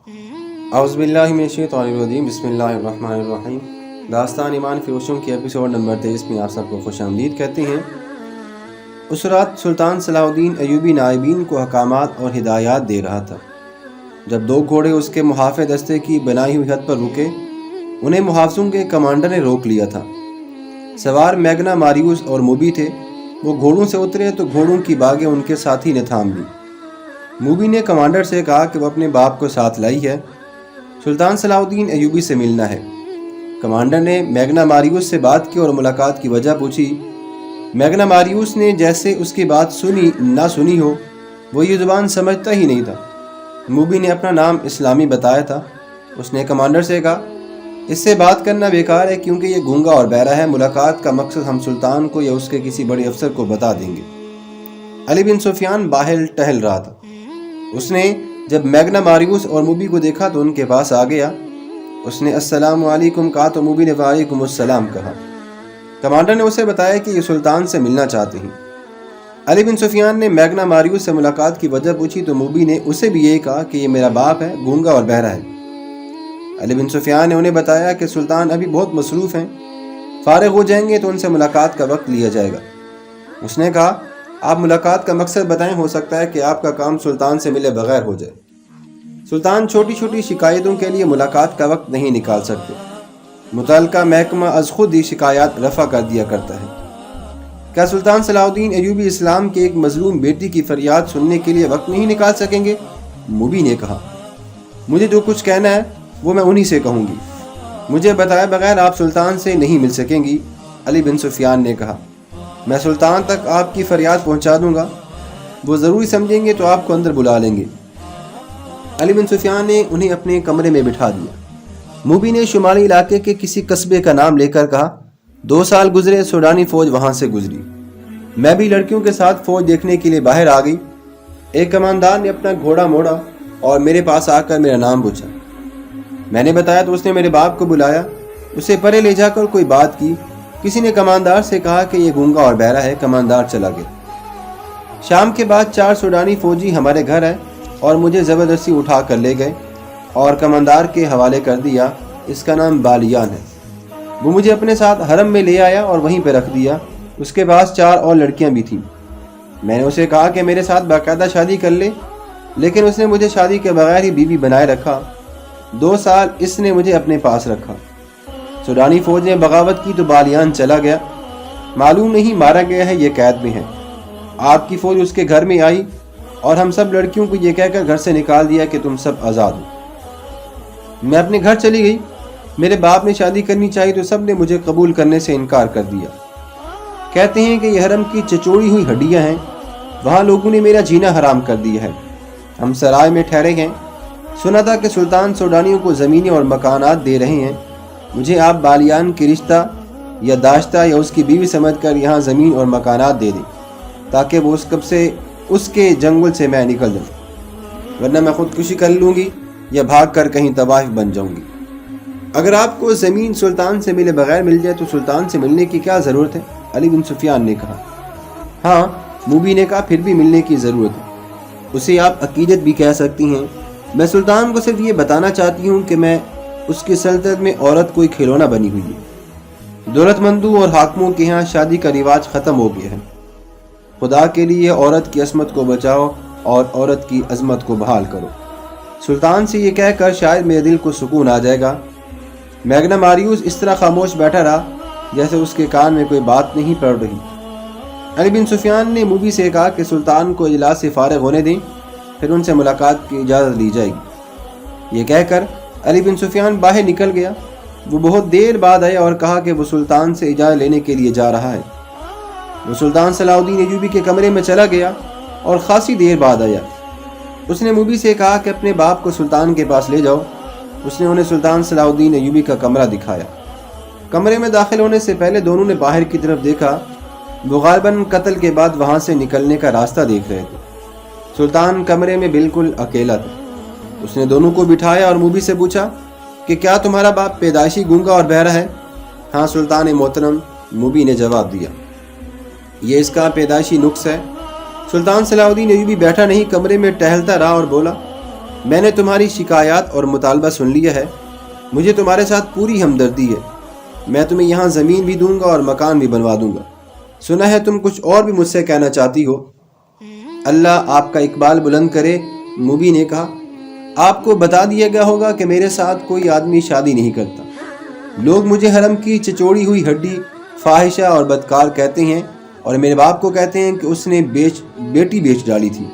اعوذ باللہ من الشیطان الرجیم، بسم اللہ الرحمن الرحیم۔ داستان ایمان فروشوں کی ایپیسوڈ نمبر 23 میں آپ سب کو خوش آمدید کہتے ہیں۔ اس رات سلطان صلاح الدین ایوبی نائبین کو احکامات اور ہدایات دے رہا تھا جب دو گھوڑے اس کے محافظ دستے کی بنائی ہوئی حد پر رکے۔ انہیں محافظوں کے کمانڈر نے روک لیا تھا۔ سوار میگنا ماریوس اور موبی تھے۔ وہ گھوڑوں سے اترے تو گھوڑوں کی باگیں ان کے ساتھی نے تھام لی۔ موبی نے کمانڈر سے کہا کہ وہ اپنے باپ کو ساتھ لائی ہے، سلطان صلاح الدین ایوبی سے ملنا ہے۔ کمانڈر نے میگنا ماریوس سے بات کی اور ملاقات کی وجہ پوچھی۔ میگنا ماریوس نے جیسے اس کی بات سنی نہ سنی ہو، وہ یہ زبان سمجھتا ہی نہیں تھا۔ موبی نے اپنا نام اسلامی بتایا تھا۔ اس نے کمانڈر سے کہا، اس سے بات کرنا بیکار ہے کیونکہ یہ گونگا اور بہرا ہے۔ ملاقات کا مقصد ہم سلطان کو یا اس کے کسی بڑے افسر کو بتا دیں گے۔ علی بن سفیان باہر ٹہل رہا تھا۔ اس نے جب میگنا ماریوس اور موبی کو دیکھا تو ان کے پاس آ گیا۔ اس نے السلام علیکم کہا تو موبی نے وعلیکم السلام کہا۔ کمانڈر نے اسے بتایا کہ یہ سلطان سے ملنا چاہتے ہیں۔ علی بن سفیان نے میگنا ماریوس سے ملاقات کی وجہ پوچھی تو موبی نے اسے بھی یہی کہا کہ یہ میرا باپ ہے، گونگا اور بہرا ہے۔ علی بن سفیان نے انہیں بتایا کہ سلطان ابھی بہت مصروف ہیں، فارغ ہو جائیں گے تو ان سے ملاقات کا وقت لیا جائے گا۔ اس نے کہا، آپ ملاقات کا مقصد بتائیں، ہو سکتا ہے کہ آپ کا کام سلطان سے ملے بغیر ہو جائے۔ سلطان چھوٹی چھوٹی شکایتوں کے لیے ملاقات کا وقت نہیں نکال سکتے۔ متعلقہ محکمہ از خود ہی شکایات رفع کر دیا کرتا ہے۔ کیا سلطان صلاح الدین ایوبی اسلام کے ایک مظلوم بیٹی کی فریاد سننے کے لیے وقت نہیں نکال سکیں گے؟ موبی نے کہا، مجھے جو کچھ کہنا ہے وہ میں انہی سے کہوں گی، مجھے بتائے بغیر آپ سلطان سے نہیں مل سکیں گی۔ علی بن سفیان نے کہا، میں سلطان تک آپ کی فریاد پہنچا دوں گا، وہ ضروری سمجھیں گے تو آپ کو اندر بلا لیں گے۔ علی بن سفیان نے انہیں اپنے کمرے میں بٹھا دیا۔ موبی نے شمالی علاقے کے کسی قصبے کا نام لے کر کہا، 2 سال گزرے، سوڈانی فوج وہاں سے گزری، میں بھی لڑکیوں کے ساتھ فوج دیکھنے کے لیے باہر آ گئی۔ ایک کماندار نے اپنا گھوڑا موڑا اور میرے پاس آ کر میرا نام پوچھا۔ میں نے بتایا تو اس نے میرے باپ کو بلایا، اسے پرے لے جا کر کوئی بات کی۔ کسی نے کماندار سے کہا کہ یہ گونگا اور بہرا ہے، کماندار چلا گیا۔ شام کے بعد 4 سوڈانی فوجی ہمارے گھر آئے اور مجھے زبردستی اٹھا کر لے گئے اور کماندار کے حوالے کر دیا۔ اس کا نام بالیان ہے۔ وہ مجھے اپنے ساتھ حرم میں لے آیا اور وہیں پہ رکھ دیا۔ اس کے پاس 4 اور لڑکیاں بھی تھیں۔ میں نے اسے کہا کہ میرے ساتھ باقاعدہ شادی کر لے، لیکن اس نے مجھے شادی کے بغیر ہی بیوی بنائے رکھا۔ 2 سال اس نے مجھے اپنے پاس رکھا۔ سوڈانی فوج نے بغاوت کی تو بالیان چلا گیا، معلوم نہیں مارا گیا ہے، یہ قید میں ہے۔ آپ کی فوج اس کے گھر میں آئی اور ہم سب لڑکیوں کو یہ کہہ کر گھر سے نکال دیا کہ تم سب آزاد ہو۔ میں اپنے گھر چلی گئی۔ میرے باپ نے شادی کرنی چاہی تو سب نے مجھے قبول کرنے سے انکار کر دیا۔ کہتے ہیں کہ یہ حرم کی چچوڑی ہوئی ہڈیاں ہیں، وہاں لوگوں نے میرا جینا حرام کر دیا ہے۔ ہم سرائے میں ٹھہرے ہیں، سنا تھا کہ سلطان سوڈانیوں کو زمینیں اور مکانات دے رہے ہیں۔ مجھے آپ بالیان کی رشتہ یا داشتہ یا اس کی بیوی سمجھ کر یہاں زمین اور مکانات دے دیں تاکہ وہ اس کے جنگل سے میں نکل جاؤں، ورنہ میں خودکشی کر لوں گی یا بھاگ کر کہیں طوائف بن جاؤں گی۔ اگر آپ کو زمین سلطان سے ملے بغیر مل جائے تو سلطان سے ملنے کی کیا ضرورت ہے؟ علی بن سفیان نے کہا۔ ہاں، موبی نے کہا، پھر بھی ملنے کی ضرورت ہے، اسے آپ عقیدت بھی کہہ سکتی ہیں۔ میں سلطان کو صرف یہ بتانا چاہتی ہوں کہ میں اس کی سلطنت میں عورت کوئی کھلونا بنی ہوئی ہے۔ دولت مندوں اور حاکموں کے ہاں شادی کا رواج ختم ہو گیا ہے۔ خدا کے لیے عورت کی عصمت کو بچاؤ اور عورت کی عظمت کو بحال کرو۔ سلطان سے یہ کہہ کر شاید میرے دل کو سکون آ جائے گا۔ میگنا ماریوس اس طرح خاموش بیٹھا رہا جیسے اس کے کان میں کوئی بات نہیں پڑ رہی۔ علی بن سفیان نے موبی سے کہا کہ سلطان کو اجلاس سے فارغ ہونے دیں، پھر ان سے ملاقات کی اجازت لی جائے گی۔ یہ کہہ کر علی بن سفیان باہر نکل گیا۔ وہ بہت دیر بعد آیا اور کہا کہ وہ سلطان سے اجازت لینے کے لیے جا رہا ہے۔ وہ سلطان صلاح الدین ایوبی کے کمرے میں چلا گیا اور خاصی دیر بعد آیا۔ اس نے موبی سے کہا کہ اپنے باپ کو سلطان کے پاس لے جاؤ۔ اس نے انہیں سلطان صلاح الدین ایوبی کا کمرہ دکھایا۔ کمرے میں داخل ہونے سے پہلے دونوں نے باہر کی طرف دیکھا۔ وہ غالباً قتل کے بعد وہاں سے نکلنے کا راستہ دیکھ رہے تھے۔ سلطان کمرے میں بالکل اکیلا تھا۔ اس نے دونوں کو بٹھایا اور موبی سے پوچھا کہ کیا تمہارا باپ پیدائشی گونگا اور بہرا ہے؟ ہاں سلطان محترم، موبی نے جواب دیا، یہ اس کا پیدائشی نقص ہے۔ سلطان صلاح الدین ایوبی بیٹھا نہیں، کمرے میں ٹہلتا رہا اور بولا، میں نے تمہاری شکایات اور مطالبہ سن لیا ہے، مجھے تمہارے ساتھ پوری ہمدردی ہے، میں تمہیں یہاں زمین بھی دوں گا اور مکان بھی بنوا دوں گا، سنا ہے تم کچھ اور بھی مجھ سے کہنا چاہتی ہو۔ اللہ آپ کا اقبال بلند کرے۔ موبی نے کہا، آپ کو بتا دیا گیا ہوگا کہ میرے ساتھ کوئی آدمی شادی نہیں کرتا، لوگ مجھے حرم کی چچوڑی ہوئی ہڈی، فاحشہ اور بدکار کہتے ہیں، اور میرے باپ کو کہتے ہیں کہ اس نے بیٹی بیچ ڈالی تھی۔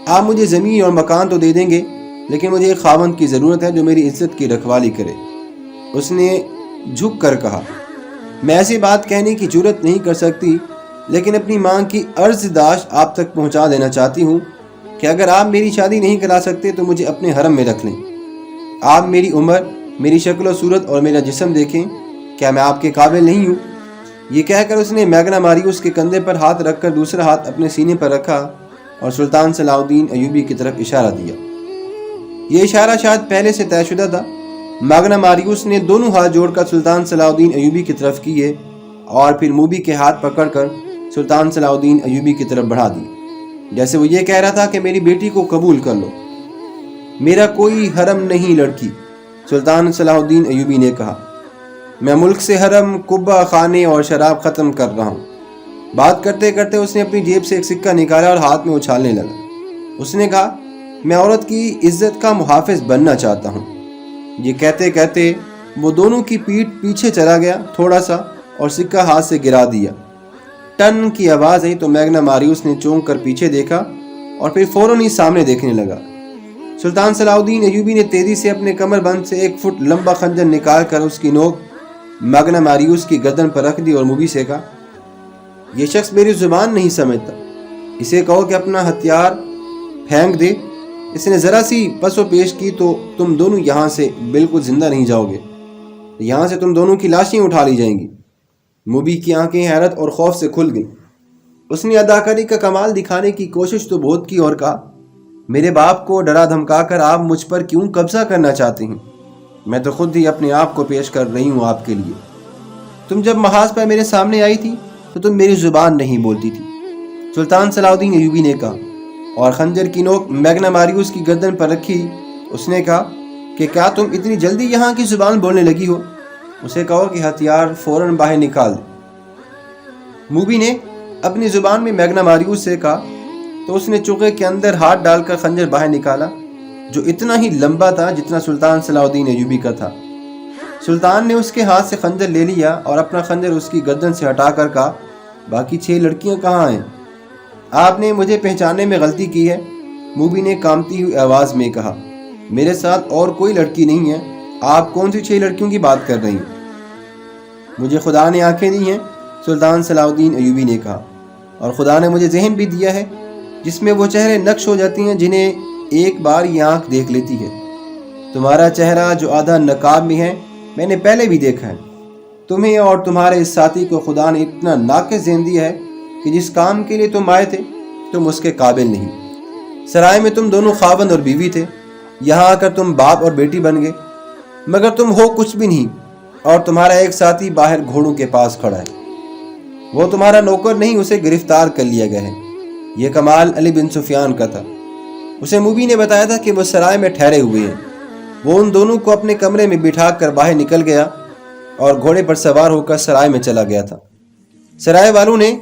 آپ مجھے زمین اور مکان تو دے دیں گے، لیکن مجھے ایک خاوند کی ضرورت ہے جو میری عزت کی رکھوالی کرے۔ اس نے جھک کر کہا، میں ایسی بات کہنے کی جرت نہیں کر سکتی، لیکن اپنی ماں کی عرض داشت آپ تک پہنچا دینا چاہتی ہوں کہ اگر آپ میری شادی نہیں کرا سکتے تو مجھے اپنے حرم میں رکھ لیں۔ آپ میری عمر، میری شکل و صورت اور میرا جسم دیکھیں، کیا میں آپ کے قابل نہیں ہوں؟ یہ کہہ کر اس نے میگنا ماریوس کے کندھے پر ہاتھ رکھ کر دوسرا ہاتھ اپنے سینے پر رکھا اور سلطان صلاح الدین ایوبی کی طرف اشارہ دیا۔ یہ اشارہ شاید پہلے سے طے شدہ تھا۔ میگنا ماریوس نے دونوں ہاتھ جوڑ کر سلطان صلاح الدین ایوبی کی طرف کیے اور پھر موبی کے ہاتھ پکڑ کر سلطان صلاح الدین ایوبی کی طرف بڑھا دی، جیسے وہ یہ کہہ رہا تھا کہ میری بیٹی کو قبول کر لو۔ میرا کوئی حرم نہیں لڑکی، سلطان صلاح الدین ایوبی نے کہا، میں ملک سے حرم، قبہ خانے اور شراب ختم کر رہا ہوں۔ بات کرتے کرتے اس نے اپنی جیب سے ایک سکہ نکالا اور ہاتھ میں اچھالنے لگا۔ اس نے کہا، میں عورت کی عزت کا محافظ بننا چاہتا ہوں۔ یہ کہتے کہتے وہ دونوں کی پیٹھ پیچھے چلا گیا تھوڑا سا اور سکہ ہاتھ سے گرا دیا۔ ٹن کی آواز آئی تو میگنا ماریوس نے چونک کر پیچھے دیکھا اور پھر فوراً ہی سامنے دیکھنے لگا۔ سلطان صلاح الدین ایوبی نے تیزی سے اپنے کمر بند سے 1 فٹ لمبا خنجر نکال کر اس کی نوک میگنا ماریوس کی گردن پر رکھ دی اور موبی سے کہا، یہ شخص میری زبان نہیں سمجھتا، اسے کہو کہ اپنا ہتھیار پھینک دے۔ اس نے ذرا سی پس و پیش کی تو تم دونوں یہاں سے بالکل زندہ نہیں جاؤ گے، یہاں سے تم دونوں کی لاشیں اٹھا لی جائیں گی۔ موبی کی آنکھیں حیرت اور خوف سے کھل گئیں۔ اس نے اداکاری کا کمال دکھانے کی کوشش تو بہت کی اور کہا، میرے باپ کو ڈرا دھمکا کر آپ مجھ پر کیوں قبضہ کرنا چاہتے ہیں؟ میں تو خود ہی اپنے آپ کو پیش کر رہی ہوں آپ کے لیے۔ تم جب محاذ پر میرے سامنے آئی تھی تو تم میری زبان نہیں بولتی تھی، سلطان صلاح الدین ایوبی نے کہا، اور خنجر کی نوک میگنا ماریوس کی گردن پر رکھی۔ اس نے کہا کہ کیا تم اتنی جلدی یہاں کی زبان بولنے لگی ہو؟ اسے کہو کہ ہتھیار فوراً باہر نکال دے۔ موبی نے اپنی زبان میں میگنا ماریوس سے کہا تو اس نے چوکے کے اندر ہاتھ ڈال کر خنجر باہر نکالا، جو اتنا ہی لمبا تھا جتنا سلطان صلاح الدین ایوبی کا تھا۔ سلطان نے اس کے ہاتھ سے خنجر لے لیا اور اپنا خنجر اس کی گردن سے ہٹا کر کہا، باقی 6 لڑکیاں کہاں ہیں؟ آپ نے مجھے پہچاننے میں غلطی کی ہے، موبی نے کانپتی ہوئی آواز میں کہا، میرے ساتھ اور کوئی لڑکی نہیں ہے، آپ کون سی 6 لڑکیوں کی بات کر رہی ہیں؟ مجھے خدا نے آنکھیں دی ہیں، سلطان صلاح الدین ایوبی نے کہا، اور خدا نے مجھے ذہن بھی دیا ہے جس میں وہ چہرے نقش ہو جاتی ہیں جنہیں ایک بار یہ آنکھ دیکھ لیتی ہے۔ تمہارا چہرہ جو آدھا نقاب میں ہے میں نے پہلے بھی دیکھا ہے۔ تمہیں اور تمہارے اس ساتھی کو خدا نے اتنا ناقص ذہن دیا ہے کہ جس کام کے لیے تم آئے تھے تم اس کے قابل نہیں۔ سرائے میں تم دونوں خاوند اور بیوی تھے، یہاں آ کر تم باپ اور بیٹی بن گئے، مگر تم ہو کچھ بھی نہیں، اور تمہارا ایک ساتھی باہر گھوڑوں کے پاس کھڑا ہے۔ وہ تمہارا نوکر نہیں، اسے گرفتار کر لیا گیا ہے۔ یہ کمال علی بن سفیان کا تھا۔ اسے موبی نے بتایا تھا کہ وہ سرائے میں ٹھہرے ہوئے ہیں۔ وہ ان دونوں کو اپنے کمرے میں بٹھا کر باہر نکل گیا اور گھوڑے پر سوار ہو کر سرائے میں چلا گیا تھا۔ سرائے والوں نے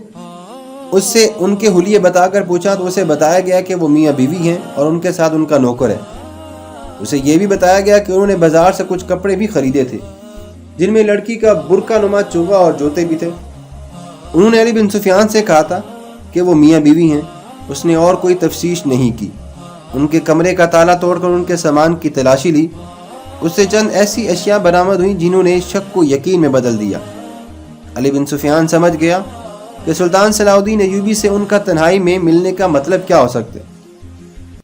اس سے ان کے حلیے بتا کر پوچھا تو اسے بتایا گیا کہ وہ میاں بیوی ہیں اور ان کے ساتھ ان کا نوکر ہے۔ اسے یہ بھی بتایا گیا کہ انہوں نے بازار سے کچھ کپڑے بھی خریدے تھے جن میں لڑکی کا برقع نما چوغا اور جوتے بھی تھے۔ انہوں نے علی بن سفیان سے کہا تھا کہ وہ میاں بیوی ہیں۔ اس نے اور کوئی تفتیش نہیں کی۔ ان کے کمرے کا تالا توڑ کر ان کے سامان کی تلاشی لی۔ اس سے چند ایسی اشیاء برآمد ہوئیں جنہوں نے شک کو یقین میں بدل دیا۔ علی بن سفیان سمجھ گیا کہ سلطان صلاح الدین ایوبی سے ان کا تنہائی میں ملنے کا مطلب کیا ہو سکتا ہے۔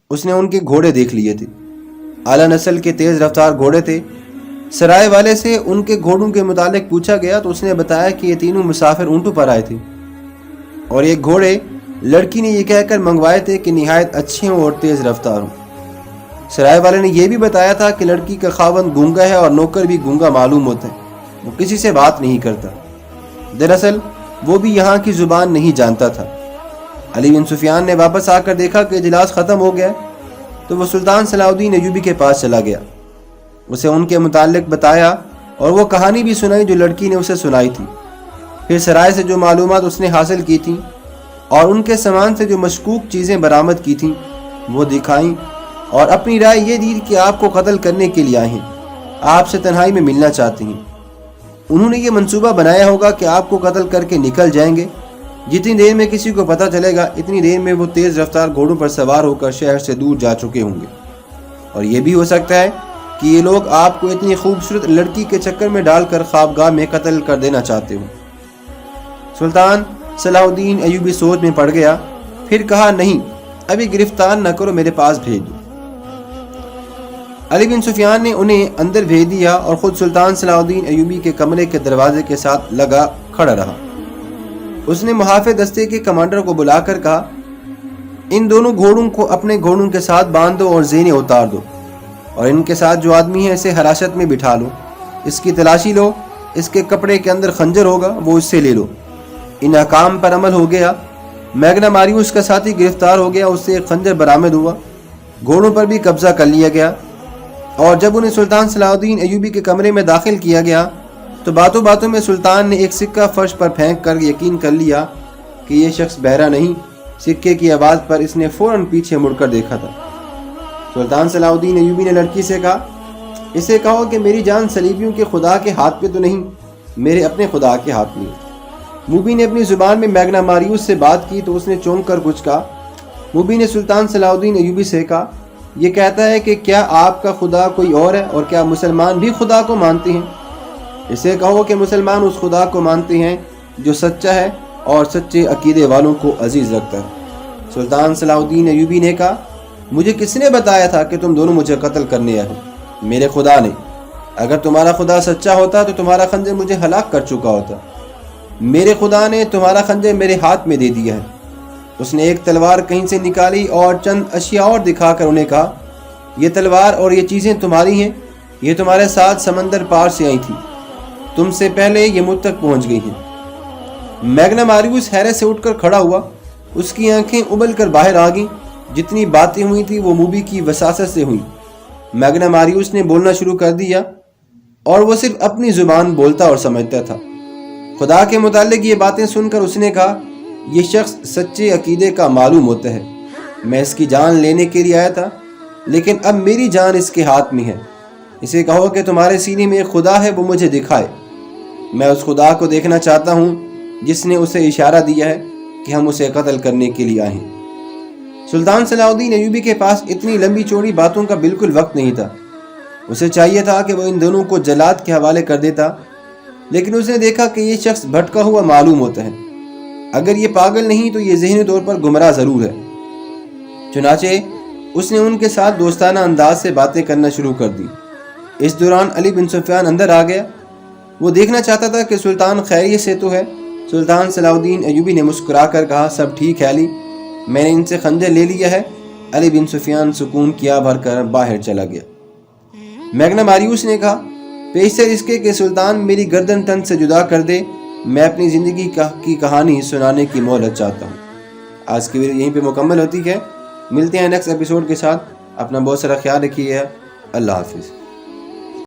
اس نے ان کے گھوڑے دیکھ لیے تھے، اعلیٰ نسل کے تیز رفتار گھوڑے تھے۔ سرائے والے سے ان کے گھوڑوں کے متعلق پوچھا گیا تو اس نے بتایا کہ یہ تینوں مسافر اونٹوں پر آئے تھے، اور یہ گھوڑے لڑکی نے یہ کہہ کر منگوائے تھے کہ نہایت اچھے ہوں اور تیز رفتار ہوں۔ سرائے والے نے یہ بھی بتایا تھا کہ لڑکی کا خاوند گونگا ہے اور نوکر بھی گونگا معلوم ہوتا ہے، وہ کسی سے بات نہیں کرتا۔ دراصل وہ بھی یہاں کی زبان نہیں جانتا تھا۔ علی بن سفیان نے واپس آ کر دیکھا کہ اجلاس ختم ہو گیا۔ تو وہ سلطان صلاح الدین ایوبی کے پاس چلا گیا، اسے ان کے متعلق بتایا اور وہ کہانی بھی سنائی جو لڑکی نے اسے سنائی تھی۔ پھر سرائے سے جو معلومات اس نے حاصل کی تھیں اور ان کے سامان سے جو مشکوک چیزیں برآمد کی تھیں وہ دکھائیں، اور اپنی رائے یہ دی کہ آپ کو قتل کرنے کے لیے آئے ہیں، آپ سے تنہائی میں ملنا چاہتے ہیں۔ انہوں نے یہ منصوبہ بنایا ہوگا کہ آپ کو قتل کر کے نکل جائیں گے، جتنی دیر میں کسی کو پتہ چلے گا اتنی دیر میں وہ تیز رفتار گھوڑوں پر سوار ہو کر شہر سے دور جا چکے ہوں گے، اور یہ بھی ہو سکتا ہے کہ یہ لوگ آپ کو اتنی خوبصورت لڑکی کے چکر میں ڈال کر خوابگاہ میں قتل کر دینا چاہتے ہوں۔ سلطان صلاح الدین ایوبی سوچ میں پڑ گیا، پھر کہا نہیں، ابھی گرفتار نہ کرو، میرے پاس بھیج دو۔ علی بن سفیان نے انہیں اندر بھیج دیا اور خود سلطان صلاح الدین ایوبی کے کمرے کے دروازے کے ساتھ لگا کھڑا رہا۔ اس نے محافظ دستے کے کمانڈر کو بلا کر کہا، ان دونوں گھوڑوں کو اپنے گھوڑوں کے ساتھ باندھ دو اور زینے اتار دو، اور ان کے ساتھ جو آدمی ہے اسے حراست میں بٹھا لو، اس کی تلاشی لو، اس کے کپڑے کے اندر خنجر ہوگا، وہ اس سے لے لو۔ ان احکام پر عمل ہو گیا۔ میگنا ماریوس کا ساتھی گرفتار ہو گیا، اس سے ایک خنجر برآمد ہوا، گھوڑوں پر بھی قبضہ کر لیا گیا، اور جب انہیں سلطان صلاح الدین ایوبی کے کمرے میں داخل کیا گیا تو باتوں باتوں میں سلطان نے ایک سکہ فرش پر پھینک کر یقین کر لیا کہ یہ شخص بہرا نہیں۔ سکے کی آواز پر اس نے فوراً پیچھے مڑ کر دیکھا تھا۔ سلطان صلاح الدین ایوبی نے لڑکی سے کہا، اسے کہو کہ میری جان صلیبیوں کے خدا کے ہاتھ پہ تو نہیں، میرے اپنے خدا کے ہاتھ میں۔ موبی نے اپنی زبان میں میگنا ماریوس سے بات کی تو اس نے چونک کر کچھ کہا۔ موبی نے سلطان صلاح الدین ایوبی سے کہا، یہ کہتا ہے کہ کیا آپ کا خدا کوئی اور ہے، اور کیا مسلمان بھی خدا کو مانتے ہیں؟ اسے کہو کہ مسلمان اس خدا کو مانتے ہیں جو سچا ہے اور سچے عقیدے والوں کو عزیز رکھتا ہے۔ سلطان صلاح الدین ایوبی نے کہا، مجھے کس نے بتایا تھا کہ تم دونوں مجھے قتل کرنے آئے ہو؟ میرے خدا نے۔ اگر تمہارا خدا سچا ہوتا تو تمہارا خنجر مجھے ہلاک کر چکا ہوتا۔ میرے خدا نے تمہارا خنجر میرے ہاتھ میں دے دیا ہے۔ اس نے ایک تلوار کہیں سے نکالی اور چند اشیاء اور دکھا کر انہیں کہا، یہ تلوار اور یہ چیزیں تمہاری ہیں، یہ تمہارے ساتھ سمندر پار سے آئی تھی، تم سے پہلے یہ مجھ تک پہنچ گئی ہیں۔ میگنا ماریوس حیرت سے اٹھ کر کھڑا ہوا، اس کی آنکھیں ابل کر باہر آ گئیں، جتنی باتیں ہوئی تھی وہ موبی کی وساست سے ہوئی۔ میگنا ماریوس نے بولنا شروع کر دیا، اور وہ صرف اپنی زبان بولتا اور سمجھتا تھا۔ خدا کے متعلق یہ باتیں سن کر اس نے کہا، یہ شخص سچے عقیدے کا معلوم ہوتا ہے، میں اس کی جان لینے کے لیے آیا تھا، لیکن اب میری جان اس کے ہاتھ میں ہے۔ اسے کہو کہ تمہارے سینے میں ایک خدا ہے، وہ مجھے دکھائے، میں اس خدا کو دیکھنا چاہتا ہوں جس نے اسے اشارہ دیا ہے کہ ہم اسے قتل کرنے کے لیے آئے ہیں۔ سلطان صلاح الدین ایوبی کے پاس اتنی لمبی چوڑی باتوں کا بالکل وقت نہیں تھا۔ اسے چاہیے تھا کہ وہ ان دونوں کو جلاد کے حوالے کر دیتا، لیکن اس نے دیکھا کہ یہ شخص بھٹکا ہوا معلوم ہوتا ہے، اگر یہ پاگل نہیں تو یہ ذہنی طور پر گمراہ ضرور ہے۔ چنانچہ اس نے ان کے ساتھ دوستانہ انداز سے باتیں کرنا شروع کر دی۔ اس دوران علی بن سفیان اندر آ گیا، وہ دیکھنا چاہتا تھا کہ سلطان خیریت سے تو ہے۔ سلطان صلاح الدین ایوبی نے مسکرا کر کہا، سب ٹھیک ہے علی، میں نے ان سے خنجر لے لیا ہے۔ علی بن سفیان سکون کیا بھر کر باہر چلا گیا۔ میگنا ماریوس نے کہا، پیشتر اس کے کہ سلطان میری گردن تن سے جدا کر دے، میں اپنی زندگی کی کہانی سنانے کی مہلت چاہتا ہوں۔ آج کی ویڈیو یہیں پہ مکمل ہوتی ہے، ملتے ہیں نیکسٹ ایپیسوڈ کے ساتھ۔ اپنا بہت سارا خیال رکھیے، اللہ حافظ۔